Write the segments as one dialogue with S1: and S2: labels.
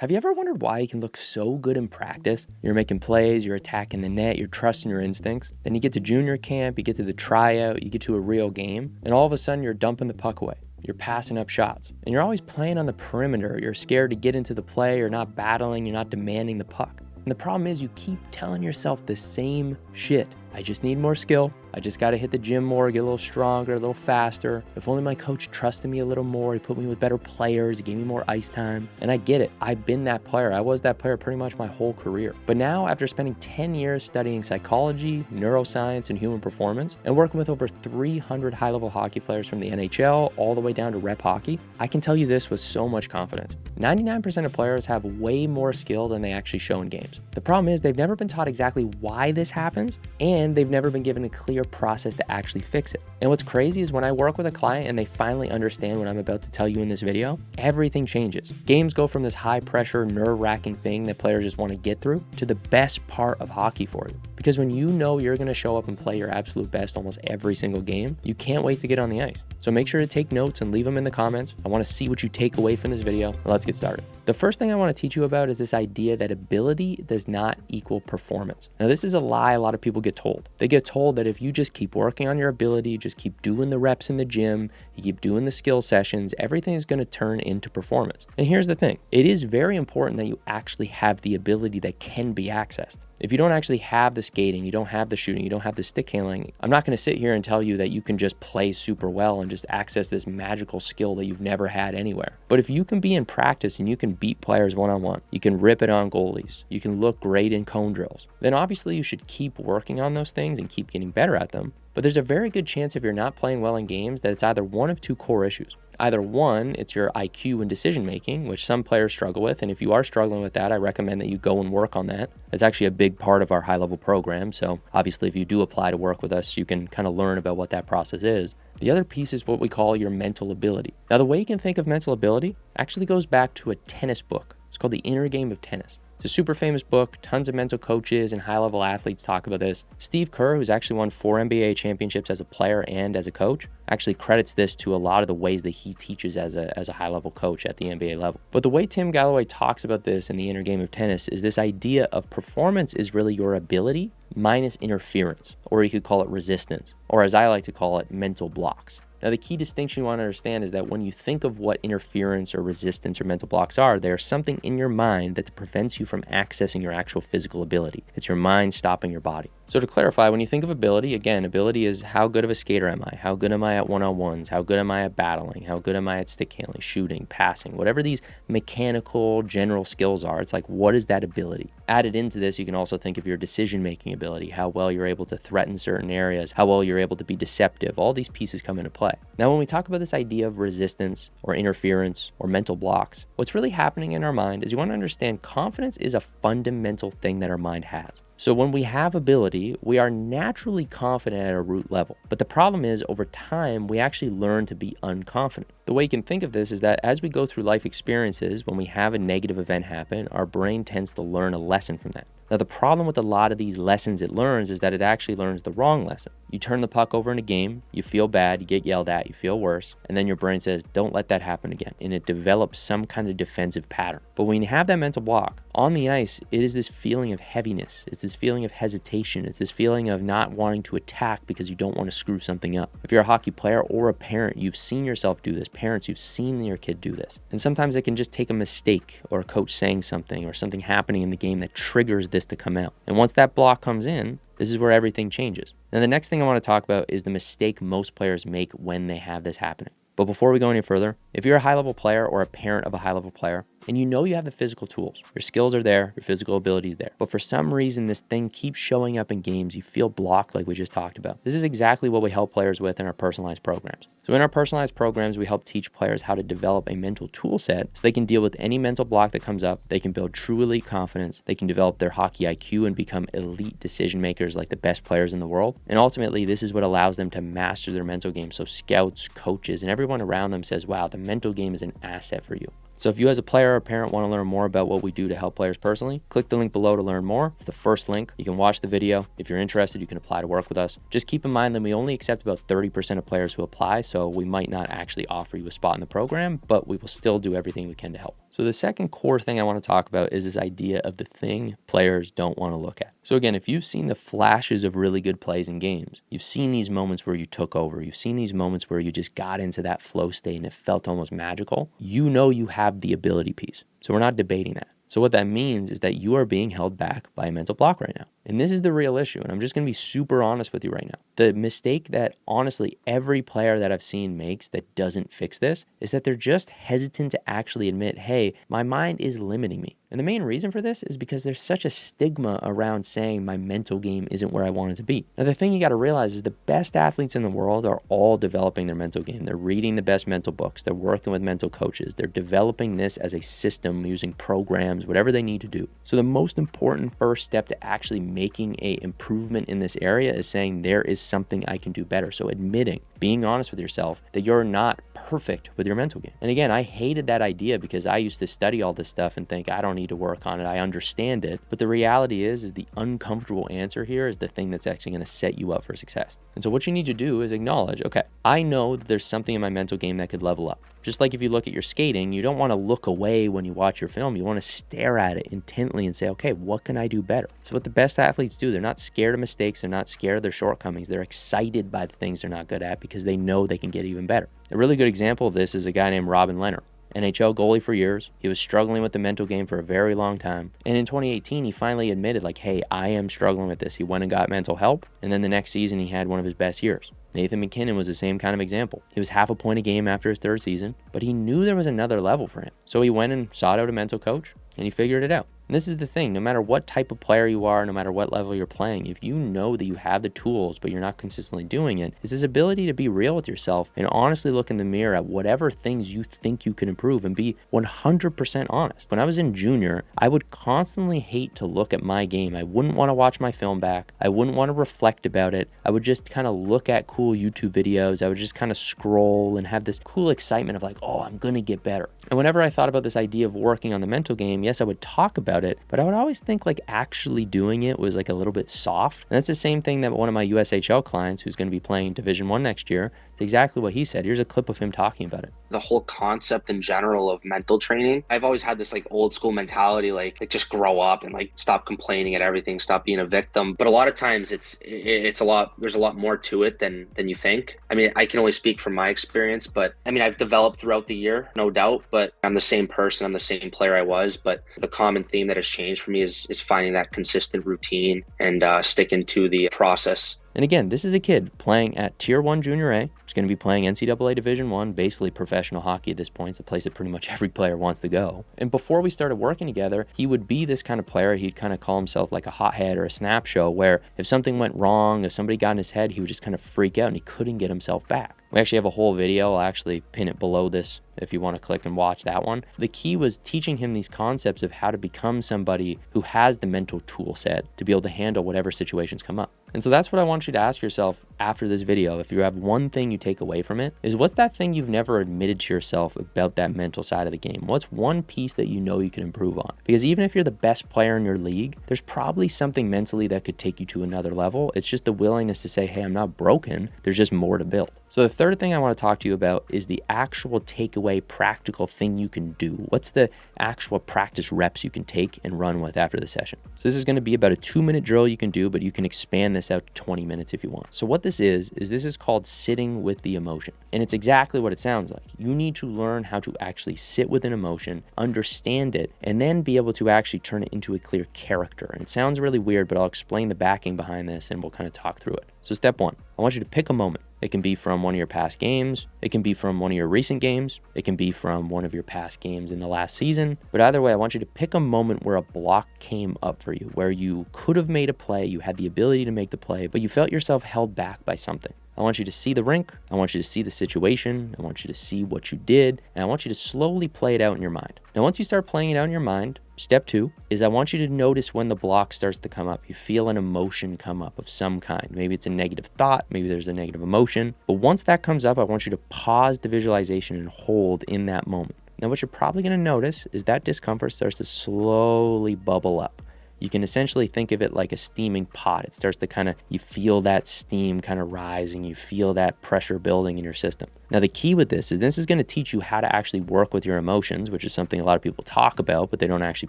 S1: Have you ever wondered why you can look so good in practice? You're making plays, you're attacking the net, you're trusting your instincts. Then you get to junior camp, you get to the tryout, you get to a real game, and all of a sudden you're dumping the puck away. You're passing up shots. And you're always playing on the perimeter. You're scared to get into the play, you're not battling, you're not demanding the puck. And the problem is you keep telling yourself the same shit. I just need more skill. I just got to hit the gym more, get a little stronger, a little faster. If only my coach trusted me a little more, he put me with better players, he gave me more ice time. And I get it. I've been that player. I was that player pretty much my whole career. But now, after spending 10 years studying psychology, neuroscience, and human performance, and working with over 300 high-level hockey players from the NHL all the way down to rep hockey, I can tell you this with so much confidence. 99% of players have way more skill than they actually show in games. The problem is they've never been taught exactly why this happens, and they've never been given a clear process to actually fix it. And what's crazy is when I work with a client and they finally understand what I'm about to tell you in this video, everything changes. Games go from this high pressure, nerve-wracking thing that players just want to get through to the best part of hockey for you. Because when you know you're going to show up and play your absolute best almost every single game, you can't wait to get on the ice. So make sure to take notes and leave them in the comments. I want to see what you take away from this video. Let's get started. The first thing I want to teach you about is this idea that ability does not equal performance. Now, this is a lie a lot of people get told. They get told that if you just keep working on your ability, just keep doing the reps in the gym, you keep doing the skill sessions, everything is going to turn into performance. And here's the thing. It is very important that you actually have the ability that can be accessed. If you don't actually have the skating, you don't have the shooting, you don't have the stick handling, I'm not going to sit here and tell you that you can just play super well and just access this magical skill that you've never had anywhere. But if you can be in practice and you can beat players one-on-one, you can rip it on goalies, you can look great in cone drills, then obviously you should keep working on those things and keep getting better at them. But there's a very good chance if you're not playing well in games that it's either one of two core issues. Either one, it's your IQ and decision making, which some players struggle with. And if you are struggling with that, I recommend that you go and work on that. It's actually a big part of our high level program. So obviously, if you do apply to work with us, you can kind of learn about what that process is. The other piece is what we call your mental ability. Now, the way you can think of mental ability actually goes back to a tennis book. It's called The Inner Game of Tennis. It's a super famous book. Tons of mental coaches and high-level athletes talk about this. Steve Kerr, who's actually won 4 NBA championships as a player and as a coach, actually credits this to a lot of the ways that he teaches as a high-level coach at the NBA level. But the way Tim Galloway talks about this in The Inner Game of Tennis is this idea of performance is really your ability minus interference, or you could call it resistance, or as I like to call it, mental blocks. Now, the key distinction you want to understand is that when you think of what interference or resistance or mental blocks are, there's something in your mind that prevents you from accessing your actual physical ability. It's your mind stopping your body. So to clarify, when you think of ability, again, ability is how good of a skater am I? How good am I at one-on-ones? How good am I at battling? How good am I at stick handling, shooting, passing? Whatever these mechanical, general skills are, it's like, what is that ability? Added into this, you can also think of your decision-making ability, how well you're able to threaten certain areas, how well you're able to be deceptive. All these pieces come into play. Now, when we talk about this idea of resistance or interference or mental blocks, what's really happening in our mind is you want to understand confidence is a fundamental thing that our mind has. So when we have ability, we are naturally confident at a root level. But the problem is over time, we actually learn to be unconfident. The way you can think of this is that as we go through life experiences, when we have a negative event happen, our brain tends to learn a lesson from that. Now, the problem with a lot of these lessons it learns is that it actually learns the wrong lesson. You turn the puck over in a game, you feel bad, you get yelled at, you feel worse, and then your brain says, don't let that happen again. And it develops some kind of defensive pattern. But when you have that mental block, on the ice, it is this feeling of heaviness. It's this feeling of hesitation. It's this feeling of not wanting to attack because you don't want to screw something up. If you're a hockey player or a parent, you've seen yourself do this. Parents, you've seen your kid do this. And sometimes it can just take a mistake or a coach saying something or something happening in the game that triggers this to come out. And once that block comes in, this is where everything changes. Now, the next thing I want to talk about is the mistake most players make when they have this happening. But before we go any further, if you're a high-level player or a parent of a high-level player, and you know you have the physical tools, your skills are there, your physical ability is there, but for some reason this thing keeps showing up in games, you feel blocked like we just talked about. This is exactly what we help players with in our personalized programs. So in our personalized programs, we help teach players how to develop a mental tool set so they can deal with any mental block that comes up, they can build true elite confidence, they can develop their hockey IQ and become elite decision makers like the best players in the world. And ultimately, this is what allows them to master their mental game. So scouts, coaches, and everyone around them says, wow, the mental game is an asset for you. So if you as a player or parent want to learn more about what we do to help players personally, click the link below to learn more. It's the first link. You can watch the video. If you're interested, you can apply to work with us. Just keep in mind that we only accept about 30% of players who apply, so we might not actually offer you a spot in the program, but we will still do everything we can to help. So the second core thing I want to talk about is this idea of the thing players don't want to look at. So again, if you've seen the flashes of really good plays in games, you've seen these moments where you took over, you've seen these moments where you just got into that flow state and it felt almost magical, you know you have the ability piece. So we're not debating that. So what that means is that you are being held back by a mental block right now. And this is the real issue. And I'm just going to be super honest with you right now. The mistake that honestly every player that I've seen makes that doesn't fix this is that they're just hesitant to actually admit, hey, my mind is limiting me. And the main reason for this is because there's such a stigma around saying my mental game isn't where I want it to be. Now, the thing you got to realize is the best athletes in the world are all developing their mental game. They're reading the best mental books. They're working with mental coaches. They're developing this as a system using programs, whatever they need to do. So the most important first step to actually making a improvement in this area is saying there is something I can do better. So admitting, being honest with yourself that you're not perfect with your mental game. And again, I hated that idea because I used to study all this stuff and think I don't need to work on it. I understand it. But the reality is the uncomfortable answer here is the thing that's actually going to set you up for success. And so what you need to do is acknowledge, okay, I know that there's something in my mental game that could level up. Just like if you look at your skating, you don't want to look away when you watch your film. You want to stare at it intently and say, okay, what can I do better? So what the best athletes do, they're not scared of mistakes. They're not scared of their shortcomings. They're excited by the things they're not good at because they know they can get even better. A really good example of this is a guy named Robin Lehner. NHL goalie for years. He was struggling with the mental game for a very long time. And in 2018, he finally admitted like, hey, I am struggling with this. He went and got mental help. And then the next season, he had one of his best years. Nathan MacKinnon was the same kind of example. He was half a point a game after his third season, but he knew there was another level for him. So he went and sought out a mental coach and he figured it out. And this is the thing, no matter what type of player you are, no matter what level you're playing, if you know that you have the tools, but you're not consistently doing it, is this ability to be real with yourself and honestly look in the mirror at whatever things you think you can improve and be 100% honest. When I was in junior, I would constantly hate to look at my game. I wouldn't want to watch my film back. I wouldn't want to reflect about it. I would just kind of look at cool YouTube videos. I would just kind of scroll and have this cool excitement of like, oh, I'm going to get better. And whenever I thought about this idea of working on the mental game, yes, I would talk about it, but I would always think like actually doing it was like a little bit soft. And that's the same thing that one of my USHL clients who's going to be playing Division I next year, it's exactly what he said. Here's a clip of him talking about it.
S2: The whole concept in general of mental training, I've always had this like old school mentality, like just grow up and like stop complaining at everything, stop being a victim. But a lot of times there's a lot more to it than you think. I mean, I can only speak from my experience, but I mean, I've developed throughout the year, no doubt, but I'm the same person, I'm the same player I was. But the common theme that has changed for me is finding that consistent routine and sticking to the process.
S1: And again, this is a kid playing at Tier 1 Junior A. He's going to be playing NCAA Division I, basically professional hockey at this point. It's a place that pretty much every player wants to go. And before we started working together, he would be this kind of player. He'd kind of call himself like a hothead or a snap show, where if something went wrong, if somebody got in his head, he would just kind of freak out and he couldn't get himself back. We actually have a whole video. I'll actually pin it below this if you want to click and watch that one. The key was teaching him these concepts of how to become somebody who has the mental tool set to be able to handle whatever situations come up. And so that's what I want you to ask yourself after this video. If you have one thing you take away from it, is what's that thing you've never admitted to yourself about that mental side of the game? What's one piece that you know you can improve on? Because even if you're the best player in your league, there's probably something mentally that could take you to another level. It's just the willingness to say, hey, I'm not broken. There's just more to build. So the third thing I want to talk to you about is the actual takeaway practical thing you can do. What's the actual practice reps you can take and run with after the session? So this is going to be about a 2-minute drill you can do, but you can expand this out to 20 minutes if you want. So what this is called sitting with the emotion. And it's exactly what it sounds like. You need to learn how to actually sit with an emotion, understand it, and then be able to actually turn it into a clear character. And it sounds really weird, but I'll explain the backing behind this and we'll kind of talk through it. So step one, I want you to pick a moment. It can be from one of your past games. It can be from one of your recent games. It can be from one of your past games in the last season. But either way, I want you to pick a moment where a block came up for you, where you could have made a play, you had the ability to make the play, but you felt yourself held back by something. I want you to see the rink. I want you to see the situation. I want you to see what you did. And I want you to slowly play it out in your mind. Now, once you start playing it out in your mind, step two is I want you to notice when the block starts to come up. You feel an emotion come up of some kind. Maybe it's a negative thought. Maybe there's a negative emotion. But once that comes up, I want you to pause the visualization and hold in that moment. Now, what you're probably going to notice is that discomfort starts to slowly bubble up. You can essentially think of it like a steaming pot. It starts to you feel that steam kind of rising. You feel that pressure building in your system. Now, the key with this is going to teach you how to actually work with your emotions, which is something a lot of people talk about, but they don't actually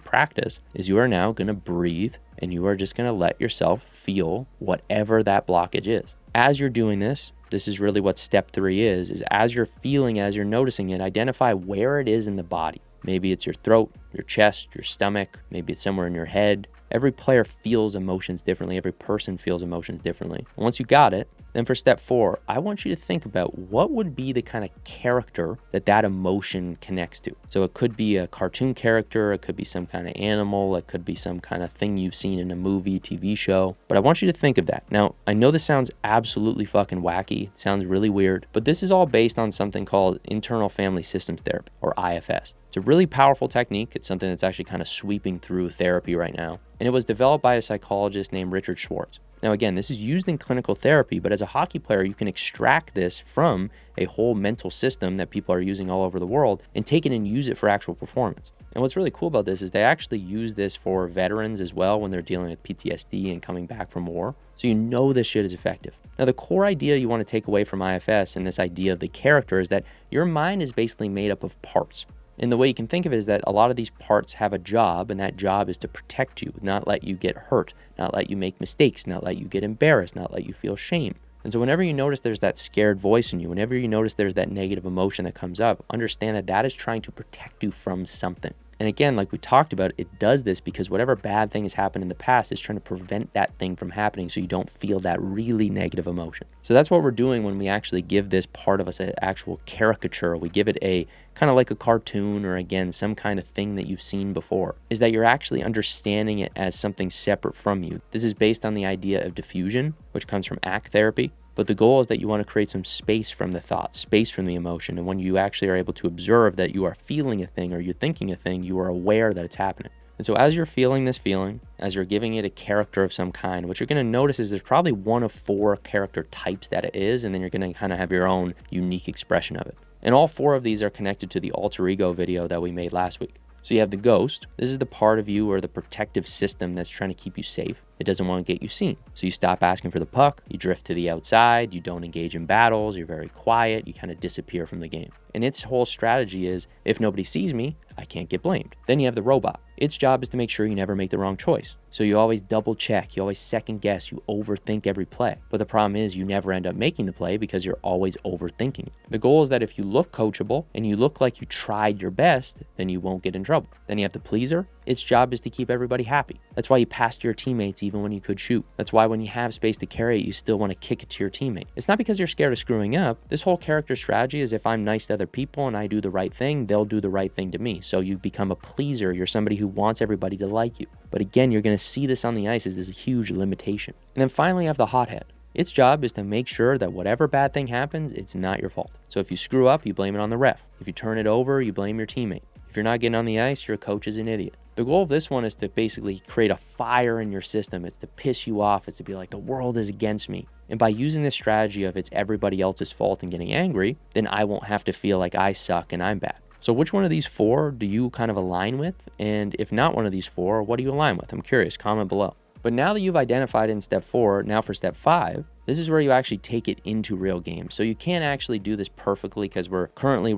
S1: practice, is you are now going to breathe and you are just going to let yourself feel whatever that blockage is. As you're doing this is really what step 3 is as you're feeling, as you're noticing it, identify where it is in the body. Maybe it's your throat, your chest, your stomach, maybe it's somewhere in your head. Every player feels emotions differently. Every person feels emotions differently. And once you got it, then for step 4, I want you to think about what would be the kind of character that emotion connects to. So it could be a cartoon character, it could be some kind of animal, it could be some kind of thing you've seen in a movie, TV show, but I want you to think of that. Now, I know this sounds absolutely fucking wacky, it sounds really weird, but this is all based on something called internal family systems therapy, or IFS. It's a really powerful technique. It's something that's actually kind of sweeping through therapy right now. And it was developed by a psychologist named Richard Schwartz. Now, again, this is used in clinical therapy, but as a hockey player, you can extract this from a whole mental system that people are using all over the world and take it and use it for actual performance. And what's really cool about this is they actually use this for veterans as well when they're dealing with PTSD and coming back from war. So you know this shit is effective. Now, the core idea you want to take away from IFS and this idea of the character is that your mind is basically made up of parts. And the way you can think of it is that a lot of these parts have a job, and that job is to protect you, not let you get hurt, not let you make mistakes, not let you get embarrassed, not let you feel shame. And so whenever you notice there's that scared voice in you, whenever you notice there's that negative emotion that comes up, understand that that is trying to protect you from something. And again, like we talked about, it does this because whatever bad thing has happened in the past is trying to prevent that thing from happening so you don't feel that really negative emotion. So that's what we're doing when we actually give this part of us an actual caricature. We give it a kind of like a cartoon or, again, some kind of thing that you've seen before, is that you're actually understanding it as something separate from you. This is based on the idea of diffusion, which comes from ACT therapy. But the goal is that you want to create some space from the thought, space from the emotion. And when you actually are able to observe that you are feeling a thing or you're thinking a thing, you are aware that it's happening. And so as you're feeling this feeling, as you're giving it a character of some kind, what you're going to notice is there's probably one of 4 character types that it is, and then you're going to kind of have your own unique expression of it. And all 4 of these are connected to the alter ego video that we made last week. So you have the ghost. This is the part of you or the protective system that's trying to keep you safe. It doesn't want to get you seen. So you stop asking for the puck, you drift to the outside, you don't engage in battles, you're very quiet, you kind of disappear from the game. And its whole strategy is, if nobody sees me, I can't get blamed. Then you have the robot. Its job is to make sure you never make the wrong choice. So you always double check, you always second guess, you overthink every play. But the problem is you never end up making the play because you're always overthinking it. The goal is that if you look coachable and you look like you tried your best, then you won't get in trouble. Then you have the pleaser. Its job is to keep everybody happy. That's why you pass to your teammates even when you could shoot. That's why when you have space to carry it, you still want to kick it to your teammate. It's not because you're scared of screwing up. This whole character strategy is if I'm nice to other people and I do the right thing, they'll do the right thing to me. So you become a pleaser. You're somebody who wants everybody to like you. But again, you're going to see this on the ice as this huge limitation. And then finally, you have the hothead. Its job is to make sure that whatever bad thing happens, it's not your fault. So if you screw up, you blame it on the ref. If you turn it over, you blame your teammate. If you're not getting on the ice, your coach is an idiot. The goal of this one is to basically create a fire in your system. It's to piss you off. It's to be like, the world is against me. And by using this strategy of it's everybody else's fault and getting angry, then I won't have to feel like I suck and I'm bad. So which one of these 4 do you kind of align with? And if not one of these 4, what do you align with? I'm curious, comment below. But now that you've identified in step 4, now for step 5, this is where you actually take it into real games. So you can't actually do this perfectly because we're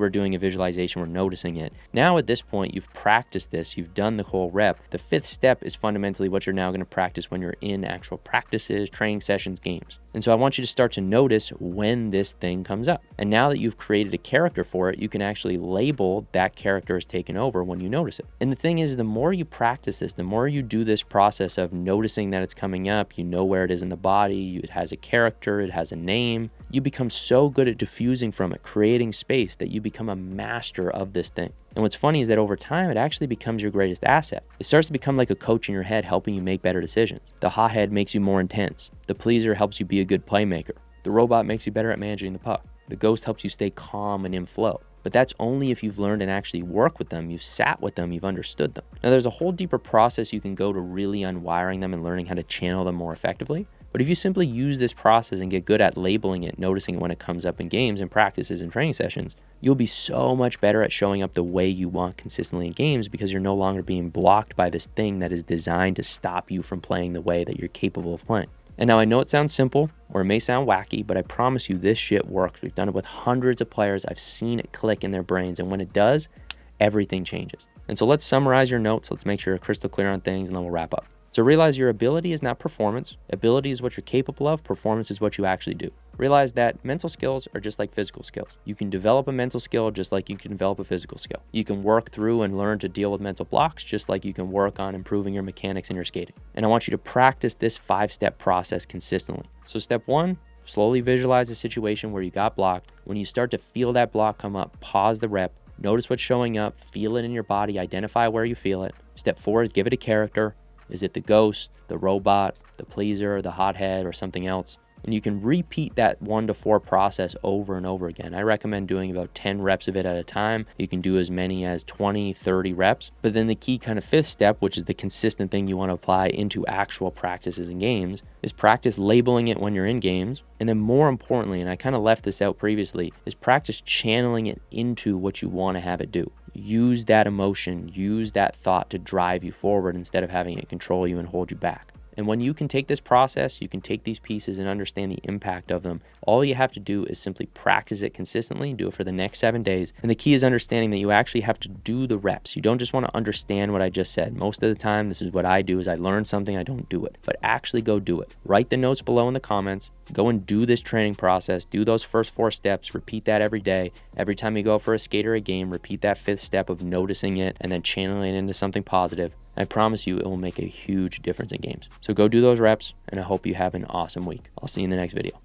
S1: doing a visualization, we're noticing it. Now at this point, you've practiced this, you've done the whole rep. The 5th step is fundamentally what you're now going to practice when you're in actual practices, training sessions, games. And so I want you to start to notice when this thing comes up. And now that you've created a character for it, you can actually label that character as taken over when you notice it. And the thing is, the more you practice this, the more you do this process of noticing that it's coming up, you know where it is in the body, it has a character, it has a name, you become so good at diffusing from it, creating space, that you become a master of this thing. And what's funny is that over time, it actually becomes your greatest asset. It starts to become like a coach in your head, helping you make better decisions. The hothead makes you more intense. The pleaser helps you be a good playmaker. The robot makes you better at managing the puck. The ghost helps you stay calm and in flow. But that's only if you've learned and actually worked with them, you've sat with them, you've understood them. Now, there's a whole deeper process you can go to really unwiring them and learning how to channel them more effectively. But if you simply use this process and get good at labeling it, noticing it when it comes up in games and practices and training sessions, you'll be so much better at showing up the way you want consistently in games because you're no longer being blocked by this thing that is designed to stop you from playing the way that you're capable of playing. And now I know it sounds simple or it may sound wacky, but I promise you this shit works. We've done it with hundreds of players. I've seen it click in their brains, and when it does, everything changes. And so let's summarize your notes. Let's make sure you're crystal clear on things, and then we'll wrap up. So realize your ability is not performance. Ability is what you're capable of. Performance is what you actually do. Realize that mental skills are just like physical skills. You can develop a mental skill just like you can develop a physical skill. You can work through and learn to deal with mental blocks just like you can work on improving your mechanics in your skating. And I want you to practice this 5-step process consistently. So step 1, slowly visualize a situation where you got blocked. When you start to feel that block come up, pause the rep. Notice what's showing up, feel it in your body, identify where you feel it. Step 4 is give it a character. Is it the ghost, the robot, the pleaser, the hothead, or something else? And you can repeat that 1 to 4 process over and over again. I recommend doing about 10 reps of it at a time. You can do as many as 20, 30 reps. But then the key kind of 5th step, which is the consistent thing you want to apply into actual practices and games, is practice labeling it when you're in games. And then more importantly, and I kind of left this out previously, is practice channeling it into what you want to have it do. Use that emotion, use that thought to drive you forward instead of having it control you and hold you back. And when you can take this process, you can take these pieces and understand the impact of them. All you have to do is simply practice it consistently, do it for the next 7 days. And the key is understanding that you actually have to do the reps. You don't just want to understand what I just said. Most of the time, this is what I do is I learn something, I don't do it. But actually go do it. Write the notes below in the comments. Go and do this training process. Do those first 4 steps. Repeat that every day. Every time you go for a skate or a game, repeat that 5th step of noticing it and then channeling it into something positive. I promise you it will make a huge difference in games. So go do those reps, and I hope you have an awesome week. I'll see you in the next video.